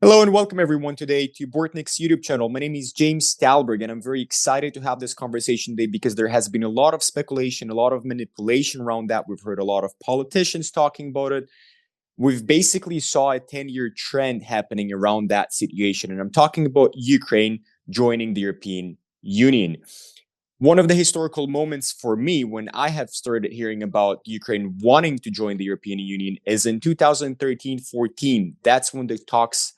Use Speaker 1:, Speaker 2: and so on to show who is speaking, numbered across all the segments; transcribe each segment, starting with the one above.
Speaker 1: Hello and welcome everyone today to Bortnik's YouTube channel. My name is James Talberg and I'm very excited to have this conversation today because there has been a lot of speculation, a lot of manipulation around that. We've heard a lot of politicians talking about it. We've basically saw a 10-year trend happening around that situation, and I'm talking about Ukraine joining the European Union. One of the historical moments for me when I have started hearing about Ukraine wanting to join the European Union is in 2013-14. That's when the talks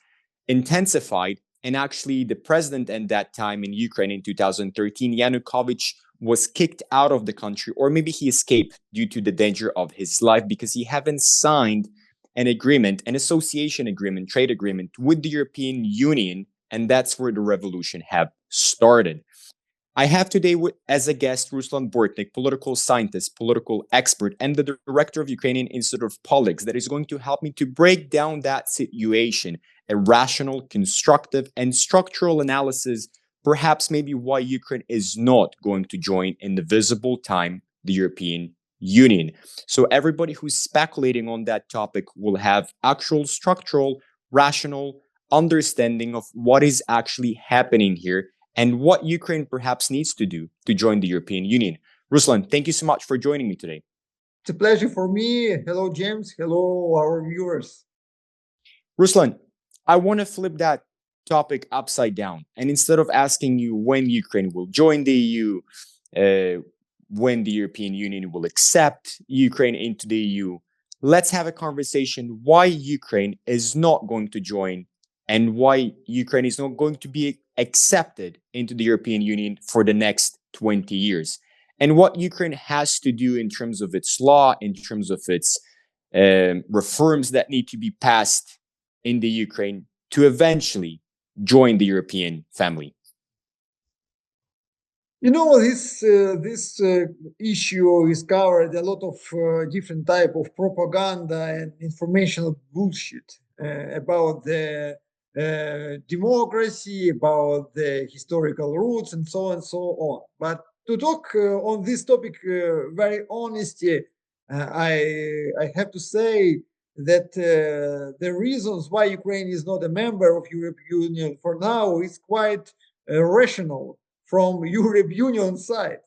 Speaker 1: intensified. And actually, the president at that time in Ukraine in 2013, Yanukovych, was kicked out of the country, or maybe he escaped due to the danger of his life because he hadn't signed an agreement, an association agreement, trade agreement with the European Union. And that's where the revolution have started. I have today as a guest Ruslan Bortnik, political scientist, political expert, and the director of Ukrainian Institute of Politics that is going to help me to break down that situation, a rational, constructive, and structural analysis, perhaps maybe why Ukraine is not going to join in the visible time the European Union. So everybody who's speculating on that topic will have actual structural, rational understanding of what is actually happening here and what Ukraine perhaps needs to do to join the European Union. Ruslan, thank you so much for joining me today.
Speaker 2: It's a pleasure for me. Hello, James. Hello, our viewers.
Speaker 1: Ruslan, I want to flip that topic upside down. And instead of asking you when Ukraine will join the EU, when the European Union will accept Ukraine into the EU, let's have a conversation why Ukraine is not going to join and why Ukraine is not going to be accepted into the European Union for the next 20 years. And what Ukraine has to do in terms of its law, in terms of its reforms that need to be passed in the Ukraine to eventually join the European family.
Speaker 2: You know, this issue is covered a lot of different type of propaganda and informational bullshit about the democracy, about the historical roots, and so on and so on. But to talk on this topic very honestly, I have to say that the reasons why Ukraine is not a member of European Union for now is quite rational from European Union side.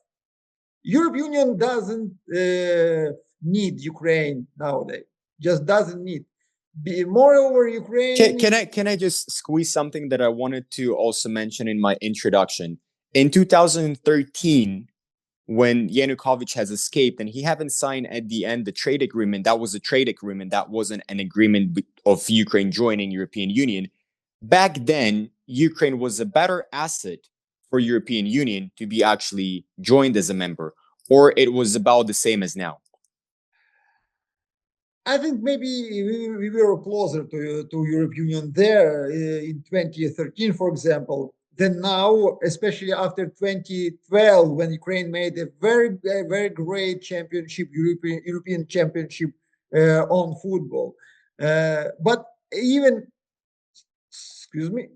Speaker 2: European Union doesn't need Ukraine nowadays, just doesn't need. Moreover, Ukraine.
Speaker 1: Can I just squeeze something that I wanted to also mention in my introduction? In 2013, when Yanukovych has escaped and he haven't signed at the end the trade agreement, that was a trade agreement, that wasn't an agreement of Ukraine joining European Union. Back then, Ukraine was a better asset for European Union to be actually joined as a member, or it was about the same as now?
Speaker 2: I think maybe we were closer to European Union there in 2013, for example, than now, especially after 2012, when Ukraine made a very great championship, European championship on football. But even, excuse me,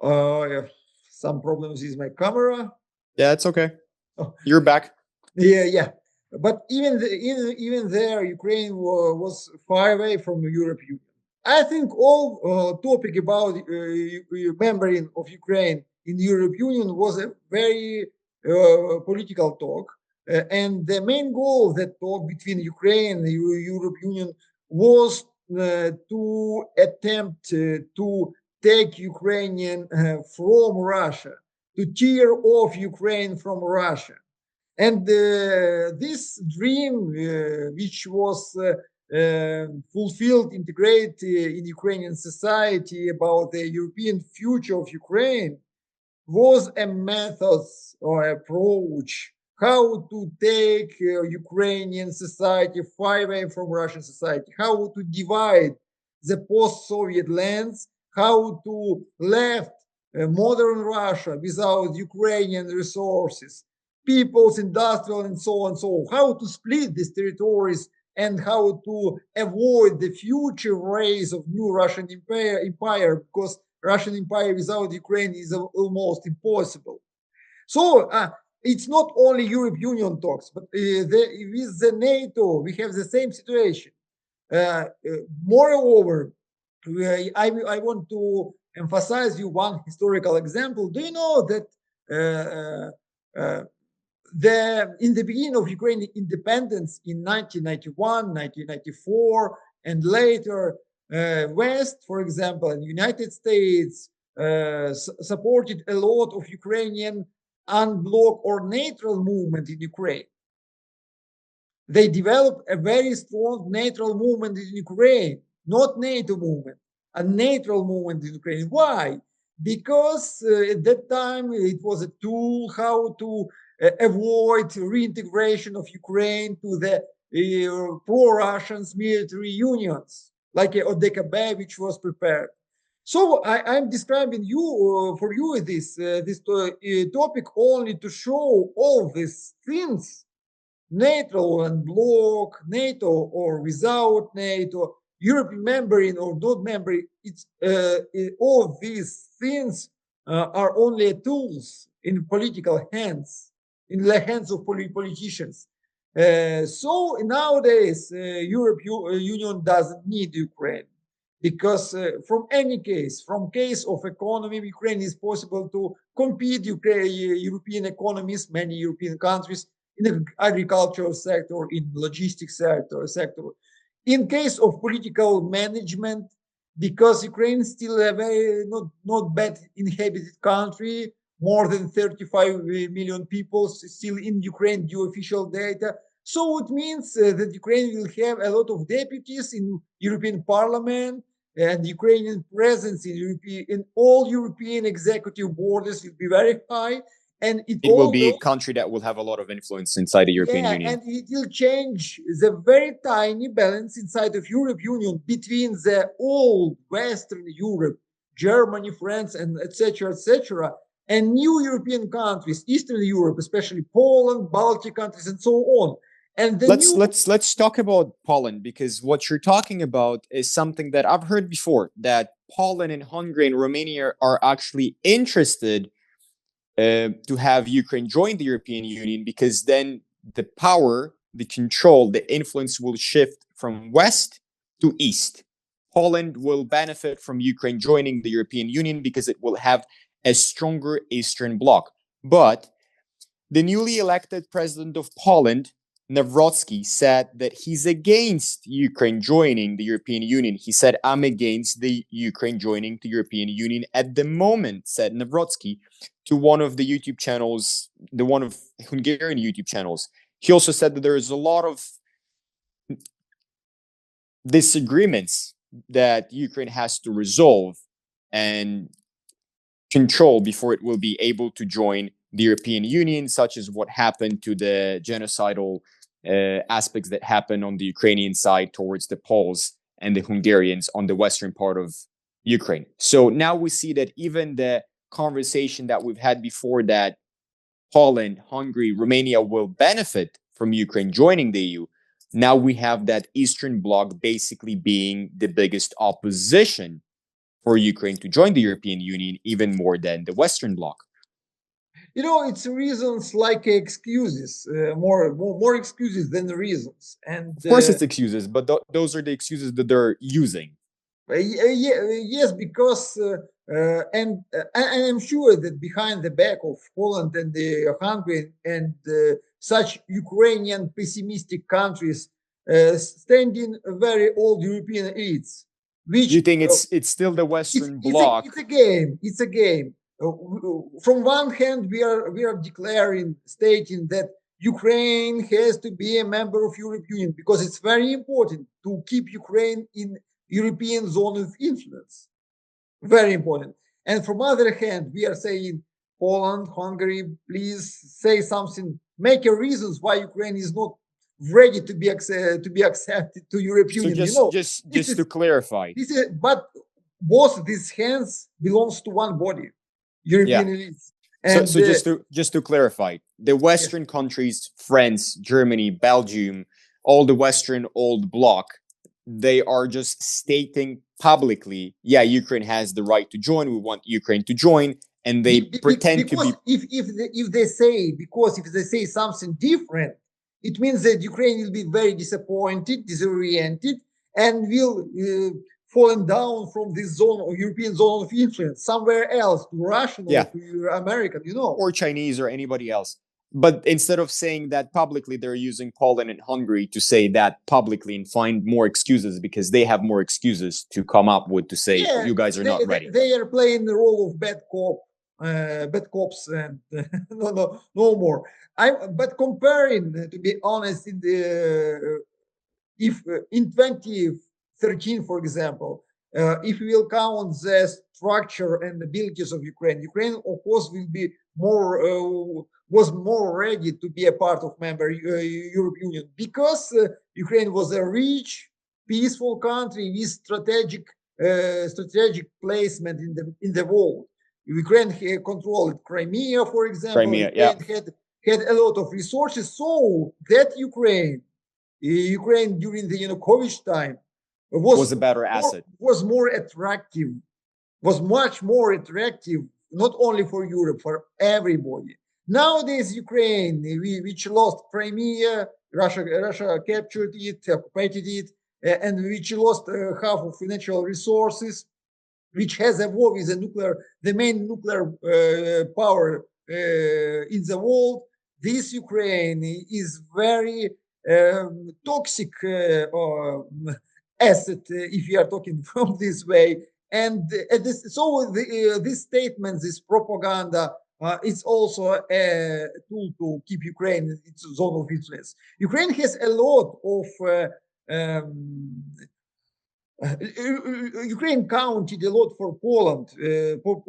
Speaker 2: yeah, some problems with my camera.
Speaker 1: Yeah, it's okay. Oh. You're back.
Speaker 2: Yeah. But even there, Ukraine was far away from the European Union. I think all topic about membership of Ukraine in the European Union was a very political talk. And the main goal of that talk between Ukraine and the European Union was to attempt to take Ukrainian from Russia, to tear off Ukraine from Russia. And this dream, which was fulfilled, integrated in Ukrainian society about the European future of Ukraine, was a method or approach how to take Ukrainian society far away from Russian society, how to divide the post-Soviet lands, how to left modern Russia without Ukrainian resources, people's industrial and so on, how to split these territories and how to avoid the future rise of new Russian empire, because Russian empire without Ukraine is almost impossible. So it's not only European Union talks, but with the NATO, we have the same situation. Moreover, I want to emphasize you one historical example. Do you know that in the beginning of Ukrainian independence in 1991, 1994, and later, West, for example, and United States supported a lot of Ukrainian unblock or neutral movement in Ukraine. They developed a very strong neutral movement in Ukraine, not NATO movement, a neutral movement in Ukraine. Why? Because at that time it was a tool how to avoid reintegration of Ukraine to the pro-Russians military unions, like ODKB, which was prepared. So I'm describing you for you this topic only to show all these things, NATO and bloc, NATO or without NATO, European membrane or not membrane, all these things are only tools in political hands, in the hands of politicians. So nowadays, European Union doesn't need Ukraine because from any case, from case of economy, Ukraine is possible to compete European economies, many European countries in the agricultural sector, in logistics sector. In case of political management, because Ukraine is still a very not bad inhabited country, more than 35 million people still in Ukraine due official data. So it means that Ukraine will have a lot of deputies in European Parliament, and Ukrainian presence in all European executive borders will be very high, and
Speaker 1: it will be a country that will have a lot of influence inside the European Union.
Speaker 2: And it will change the very tiny balance inside of European Union between the old Western Europe, Germany, France, and etc., and new European countries, Eastern Europe, especially Poland, Baltic countries, and so on. And
Speaker 1: let's talk about Poland, because what you're talking about is something that I've heard before, that Poland and Hungary and Romania are actually interested to have Ukraine join the European Union, because then the power, the control, the influence will shift from west to east. Poland will benefit from Ukraine joining the European Union because it will have a stronger Eastern bloc. But the newly elected president of Poland, Nawrocki, said that he's against Ukraine joining the European Union. He said, "I'm against the Ukraine joining the European Union at the moment," said Nawrocki to one of the YouTube channels, the one of Hungarian YouTube channels. He also said that there is a lot of disagreements that Ukraine has to resolve and control before it will be able to join the European Union, such as what happened to the genocidal aspects that happened on the Ukrainian side towards the Poles and the Hungarians on the western part of Ukraine. So now we see that even the conversation that we've had before, that Poland, Hungary, Romania will benefit from Ukraine joining the EU, now we have that Eastern Bloc basically being the biggest opposition for Ukraine to join the European Union, even more than the Western Bloc.
Speaker 2: You know, it's reasons like excuses, more excuses than reasons. And
Speaker 1: of course, it's excuses, but those are the excuses that they're using.
Speaker 2: Yes, because and I'm sure that behind the back of Poland and the Hungary and such Ukrainian pessimistic countries, standing very old European elites. Which
Speaker 1: you think it's still the Western Bloc?
Speaker 2: It's a game. It's a game. From one hand, we are declaring, stating that Ukraine has to be a member of European Union because it's very important to keep Ukraine in European zone of influence. Very important. And from other hand, we are saying, Poland, Hungary, please say something, make a reasons why Ukraine is not ready to be accepted to European Union.
Speaker 1: So just to clarify,
Speaker 2: but both these hands belongs to one body, European elites.
Speaker 1: And so just to clarify, the Western countries, France, Germany, Belgium, all the Western old bloc, they are just stating publicly, yeah, Ukraine has the right to join. We want Ukraine to join, and they pretend to be.
Speaker 2: If they say something different, it means that Ukraine will be very disappointed, disoriented, and will fallen down from this zone or European zone of influence somewhere else to Russian or
Speaker 1: Yeah.
Speaker 2: to American,
Speaker 1: Or Chinese or anybody else. But instead of saying that publicly, they're using Poland and Hungary to say that publicly and find more excuses because they have more excuses to come up with to say
Speaker 2: Yeah,
Speaker 1: you guys are
Speaker 2: they,
Speaker 1: not
Speaker 2: they,
Speaker 1: ready.
Speaker 2: they are playing the role of bad cops, and no more. But comparing, to be honest, if in 2013, for example, if we will count the structure and abilities of Ukraine, of course, will be more was more ready to be a part of member European Union because Ukraine was a rich, peaceful country with strategic placement in the world. Ukraine controlled Crimea, for example.
Speaker 1: Crimea, yeah,
Speaker 2: Ukraine had a lot of resources, so that Ukraine during the Yanukovych time was
Speaker 1: was a better asset.
Speaker 2: more attractive, was much more attractive, not only for Europe, for everybody. Nowadays, Ukraine, which lost Crimea, Russia captured it, occupied it, and which lost half of natural resources, which has a war with the main nuclear power in the world. This Ukraine is very toxic asset, if you are talking from this way. And this statement, this propaganda, it's also a tool to keep Ukraine in its zone of influence. Ukraine has a lot of Ukraine counted a lot for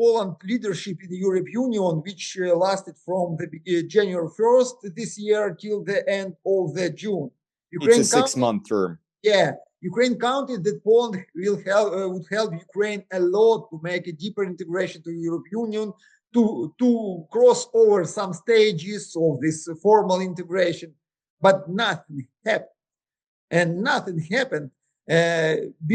Speaker 2: Poland leadership in the European Union, which lasted from the January 1st this year till the end of the June.
Speaker 1: It's a
Speaker 2: Ukraine counted,
Speaker 1: 6-month term.
Speaker 2: yeah, Ukraine counted that Poland would help Ukraine a lot to make a deeper integration to the European Union, to cross over some stages of this formal integration, but nothing happened. And nothing happened.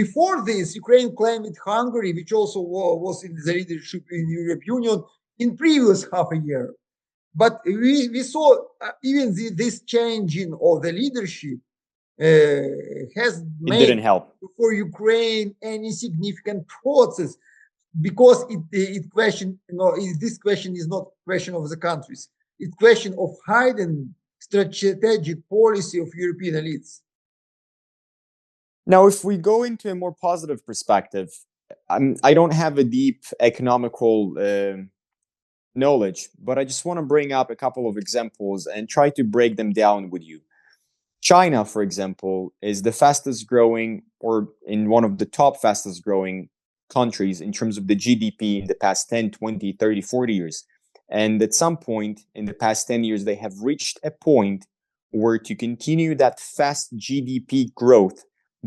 Speaker 2: Before this, Ukraine claimed Hungary, which also was in the leadership in the European Union, in previous half a year. But we saw even this changing of the leadership has
Speaker 1: It didn't
Speaker 2: made
Speaker 1: help.
Speaker 2: for Ukraine any significant process because this question is not question of the countries. It's question of hidden strategic policy of European elites.
Speaker 1: Now, if we go into a more positive perspective, I don't have a deep economical knowledge, but I just want to bring up a couple of examples and try to break them down with you. China, for example, is the fastest growing or in one of the top fastest growing countries in terms of the GDP in the past 10, 20, 30, 40 years. And at some point in the past 10 years, they have reached a point where to continue that fast GDP growth,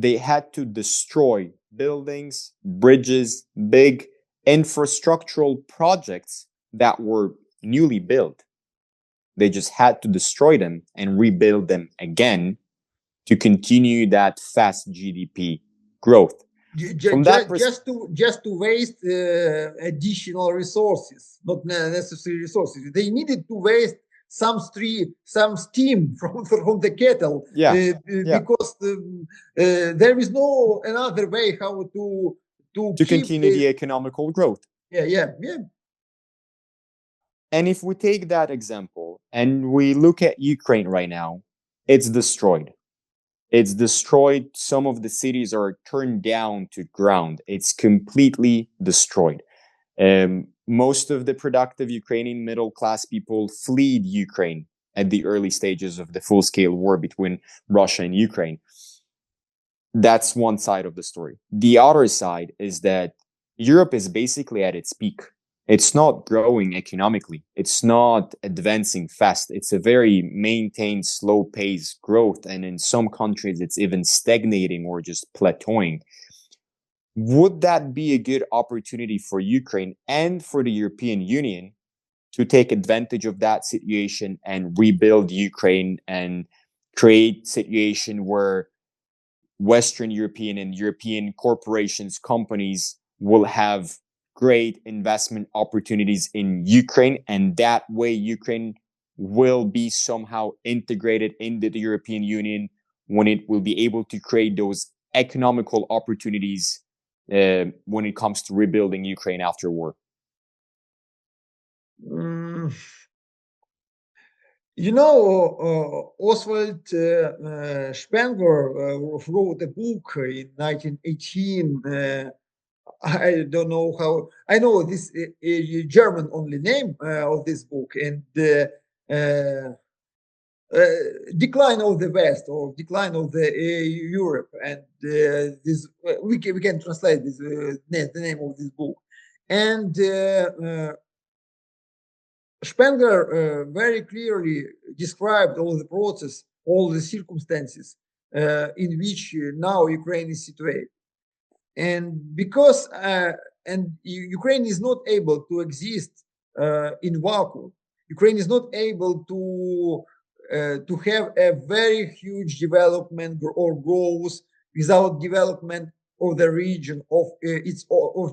Speaker 1: they had to destroy buildings, bridges, big infrastructural projects that were newly built. They just had to destroy them and rebuild them again to continue that fast GDP growth. From that
Speaker 2: Just to waste additional resources, not necessary resources. They needed to waste some steam from the kettle,
Speaker 1: yeah, yeah,
Speaker 2: because there is no another way how to
Speaker 1: to
Speaker 2: keep
Speaker 1: continue
Speaker 2: the
Speaker 1: the economical growth.
Speaker 2: yeah.
Speaker 1: And if we take that example and we look at Ukraine right now, it's destroyed. It's destroyed. Some of the cities are turned down to ground. It's completely destroyed. Most of the productive Ukrainian middle class people fled Ukraine at the early stages of the full scale war between Russia and Ukraine. That's one side of the story. The other side is that Europe is basically at its peak. It's not growing economically. It's not advancing fast. It's a very maintained, slow pace growth. And in some countries, it's even stagnating or just plateauing. Would that be a good opportunity for Ukraine and for the European Union to take advantage of that situation and rebuild Ukraine and create situation where Western European and European corporations, companies will have great investment opportunities in Ukraine. And that way, Ukraine will be somehow integrated into the European Union when it will be able to create those economical opportunities when it comes to rebuilding Ukraine after war?
Speaker 2: Mm, You know, Oswald Spengler wrote a book in 1918. I don't know how. I know this German only name of this book, and uh, decline of the West or decline of the Europe, and this we can translate this the name of this book, and Spengler very clearly described all the process, all the circumstances in which now Ukraine is situated. And because Ukraine is not able to exist in vacuum, Ukraine is not able to have a very huge development or growth without development of the region of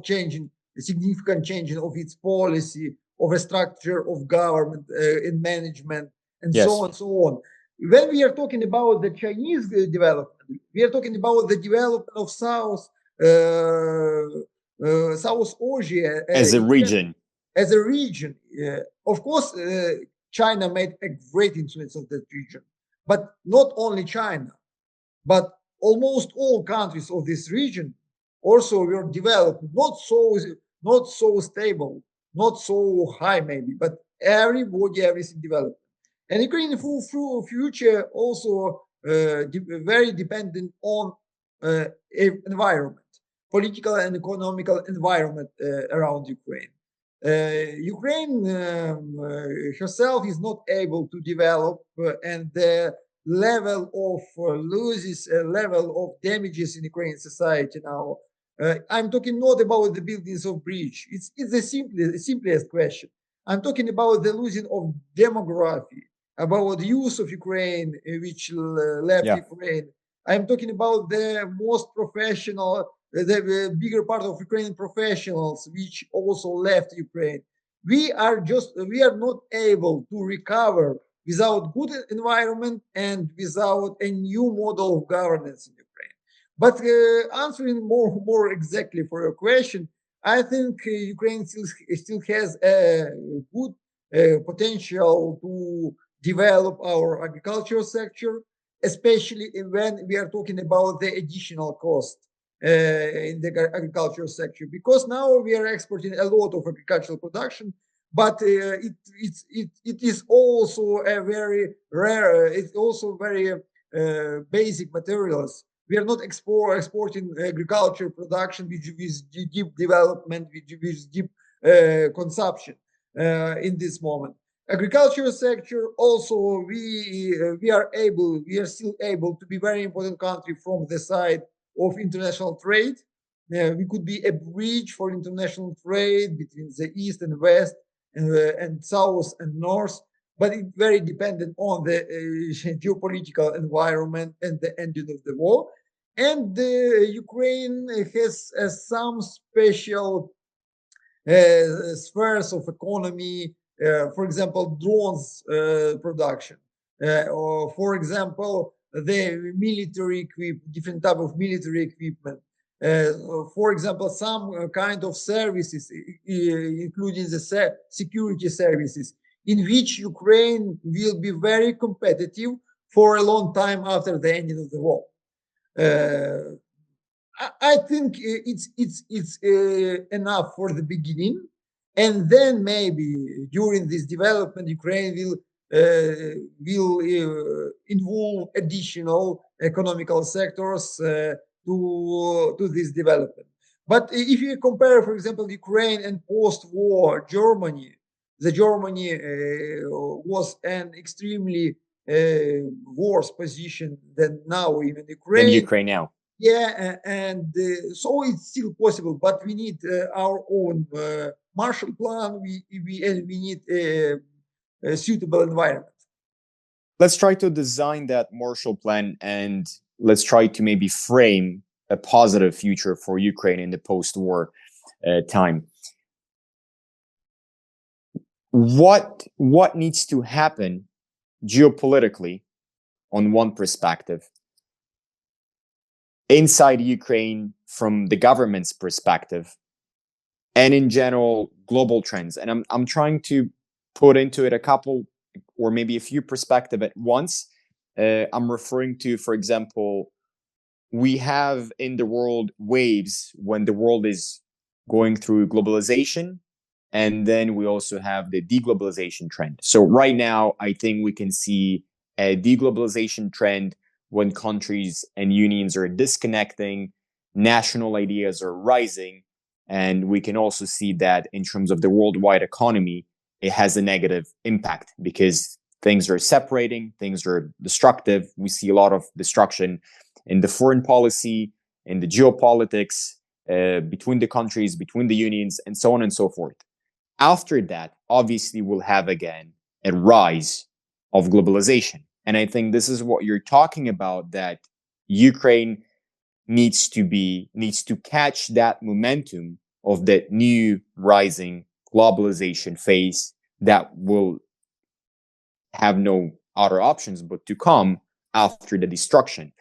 Speaker 2: changing significant changing of its policy, of a structure of government and management, and so
Speaker 1: Yes.
Speaker 2: on, so on. When we are talking about the Chinese development, we are talking about the development of South Asia
Speaker 1: As a
Speaker 2: in general,
Speaker 1: region.
Speaker 2: as a region. Of course, China made a great influence on that region, but not only China, but almost all countries of this region also were developed, not so stable, not so high maybe, but everything developed. And Ukraine through future also very dependent on environment, political and economical environment around Ukraine. Ukraine herself is not able to develop, and the level of losses, level of damages in Ukrainian society now. I'm talking not about the buildings of bridge. It's the simplest question. I'm talking about the losing of demography, about the youth of Ukraine, which left
Speaker 1: Yeah.
Speaker 2: Ukraine. I'm talking about the most professional, the bigger part of Ukrainian professionals, which also left Ukraine. We are not able to recover without good environment and without a new model of governance in Ukraine. But answering more exactly for your question, I think Ukraine still has a good potential to develop our agricultural sector, especially when we are talking about the additional cost in the agricultural sector, because now we are exporting a lot of agricultural production, but it is also a very rare, it's also very basic materials. We are not exporting agriculture production with deep development, with deep consumption in this moment. Agricultural sector also we are still able to be very important country from the side of international trade. We could be a bridge for international trade between the east and west, and south and north, but it's very dependent on the geopolitical environment and the ending of the war. And Ukraine has some special spheres of economy, for example, drones production, or for example, the different type of military equipment. For example, some kind of services, including the security services, in which Ukraine will be very competitive for a long time after the ending of the war. Uh, I think it's enough for the beginning, and then maybe during this development, Ukraine will involve additional economical sectors to this development. But if you compare, for example, Ukraine and post-war Germany, the Germany was an extremely worse position than now even
Speaker 1: Than
Speaker 2: Ukraine.
Speaker 1: Ukraine now.
Speaker 2: Yeah, and so it's still possible, but we need our own Marshall Plan. We need a suitable environment.
Speaker 1: Let's try to design that Marshall Plan, and let's try to maybe frame a positive future for Ukraine in the post-war time. What needs to happen geopolitically, on one perspective, inside Ukraine from the government's perspective, and in general global trends. And I'm trying to put into it a couple or maybe a few perspectives at once. I'm referring to, for example, we have in the world waves when the world is going through globalization, and then we also have the deglobalization trend. So right now, I think we can see a deglobalization trend when countries and unions are disconnecting, national ideas are rising, and we can also see that in terms of the worldwide economy, it has a negative impact because things are separating, things are destructive. We see a lot of destruction in the foreign policy, in the geopolitics, between the countries, between the unions, and so on and so forth. After that, obviously, we'll have again a rise of globalization. And I think this is what you're talking about, that Ukraine needs to catch that momentum of that new rising globalization phase that will have no other options but to come after the destruction.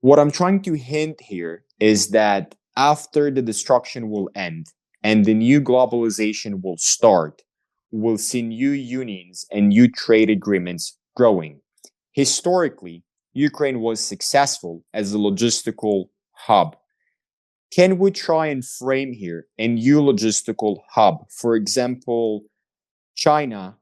Speaker 1: What I'm trying to hint here is that after the destruction will end and the new globalization will start, we'll see new unions and new trade agreements growing. Historically, Ukraine was successful as a logistical hub. Can we try and frame here a new logistical hub? For example, China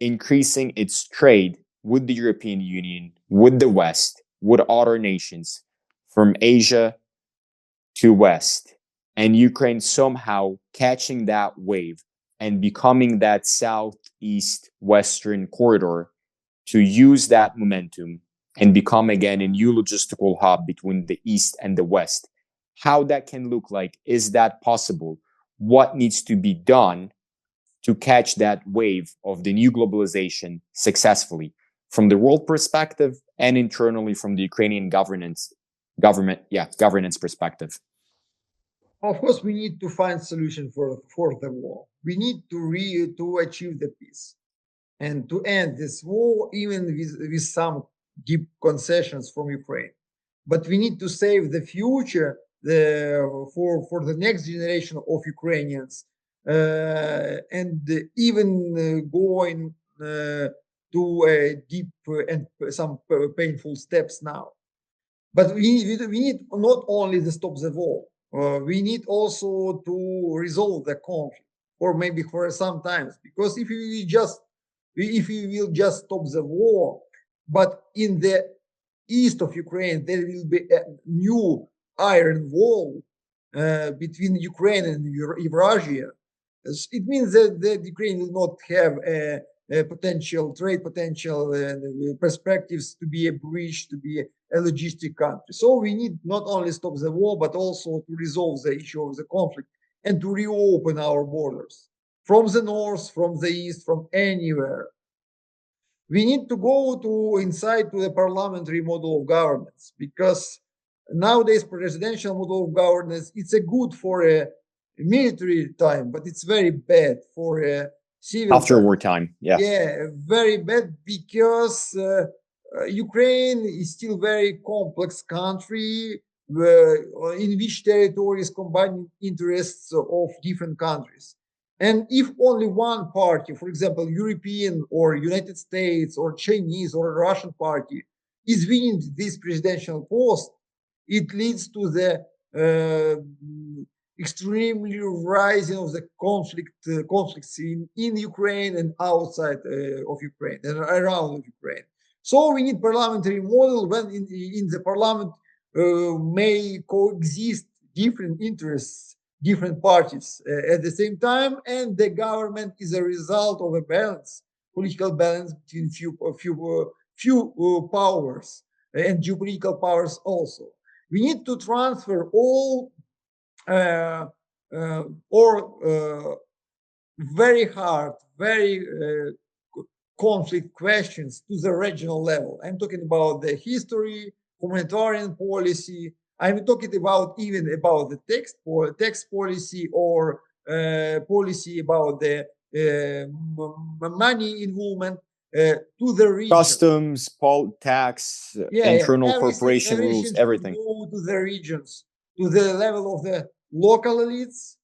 Speaker 1: increasing its trade with the European Union, with the West, with other nations from Asia to West, and Ukraine somehow catching that wave and becoming that southeast western corridor to use that momentum and become again a new logistical hub between the East and the West. How that can look like, is that possible? What needs to be done to catch that wave of the new globalization successfully from the world perspective and internally from the Ukrainian governance perspective?
Speaker 2: Of course, we need to find solution for the war. We need to achieve the peace and to end this war, even with some deep concessions from Ukraine. But we need to save the future for the next generation of Ukrainians, and even going to deep and some painful steps now. But we need not only to stop the war, we need also to resolve the conflict, or maybe for some times, because if we will just stop the war, but in the east of Ukraine there will be a new iron wall between Ukraine and Eurasia. It means that Ukraine will not have a potential trade potential and perspectives to be a bridge, to be a logistic country. So we need not only stop the war, but also to resolve the issue of the conflict and to reopen our borders from the north, from the east, from anywhere. We need to go to inside to the parliamentary model of governance, because nowadays presidential model of governance, it's a good for a military time, but it's very bad for a civil
Speaker 1: After
Speaker 2: time.
Speaker 1: wartime, yeah.
Speaker 2: Yeah, very bad, because Ukraine is still very complex country in which territories combine interests of different countries. And if only one party, for example, European or United States or Chinese or Russian party, is winning this presidential post, it leads to the extremely rising of the conflicts in Ukraine and outside of Ukraine and around of Ukraine. So we need parliamentary model when in the parliament may coexist different interests, different parties at the same time, and the government is a result of a balance, political balance between few powers and geopolitical powers also. We need to transfer all uh, or very hard, very conflict questions to the regional level. I'm talking about the history, humanitarian policy. I'm talking about even about the tax policy or policy about the money involvement to the region.
Speaker 1: Customs, tax,
Speaker 2: Yeah,
Speaker 1: internal
Speaker 2: everything,
Speaker 1: corporation rules,
Speaker 2: everything should
Speaker 1: everything.
Speaker 2: go to the regions to the level of the local elites,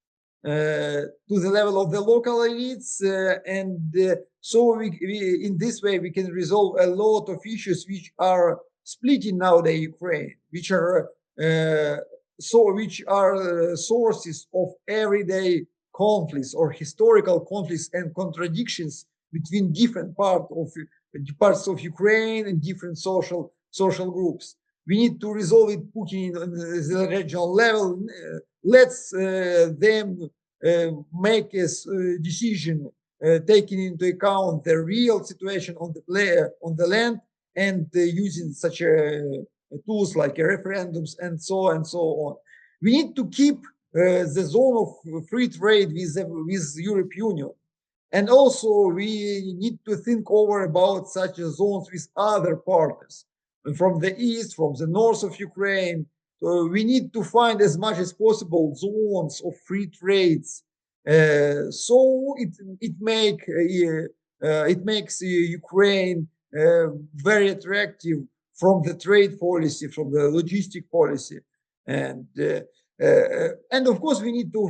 Speaker 2: and so we in this way we can resolve a lot of issues which are splitting now the Ukraine, uh, which are sources of everyday conflicts or historical conflicts and contradictions between different parts of Ukraine and different social groups. We need to resolve it, putting on the regional level. Let's them make a decision taking into account the real situation on the land, and using such tools like referendums and so on. We need to keep the zone of free trade with European Union. And also, we need to think over about such zones with other partners from the east, from the north of Ukraine. We need to find as much as possible zones of free trades. So it makes Ukraine very attractive from the trade policy, from the logistic policy, and of course, we need to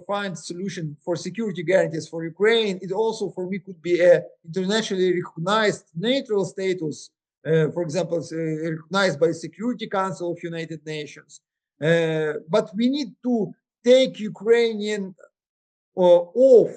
Speaker 2: find solution for security guarantees for Ukraine. It also, for me, could be a internationally recognized neutral status, for example, recognized by Security Council of United Nations. But we need to take Ukrainian off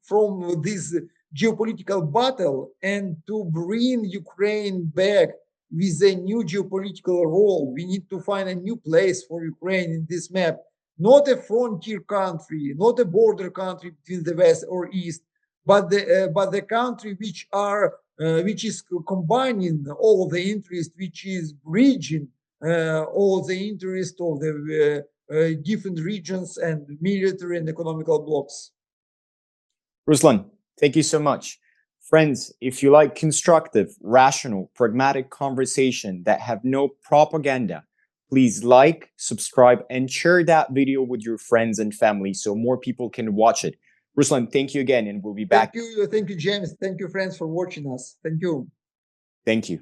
Speaker 2: from this geopolitical battle and to bring Ukraine back with a new geopolitical role. We need to find a new place for Ukraine in this map, not a frontier country, not a border country between the West or East, but the country which is combining all the interests, which is bridging all the interests of the different regions and military and economical blocks.
Speaker 1: Ruslan, thank you so much. Friends, if you like constructive, rational, pragmatic conversation that have no propaganda, please like, subscribe, and share that video with your friends and family so more people can watch it. Ruslan, thank you again, and we'll be back.
Speaker 2: Thank you, James. Thank you, friends, for watching us. Thank you.
Speaker 1: Thank you.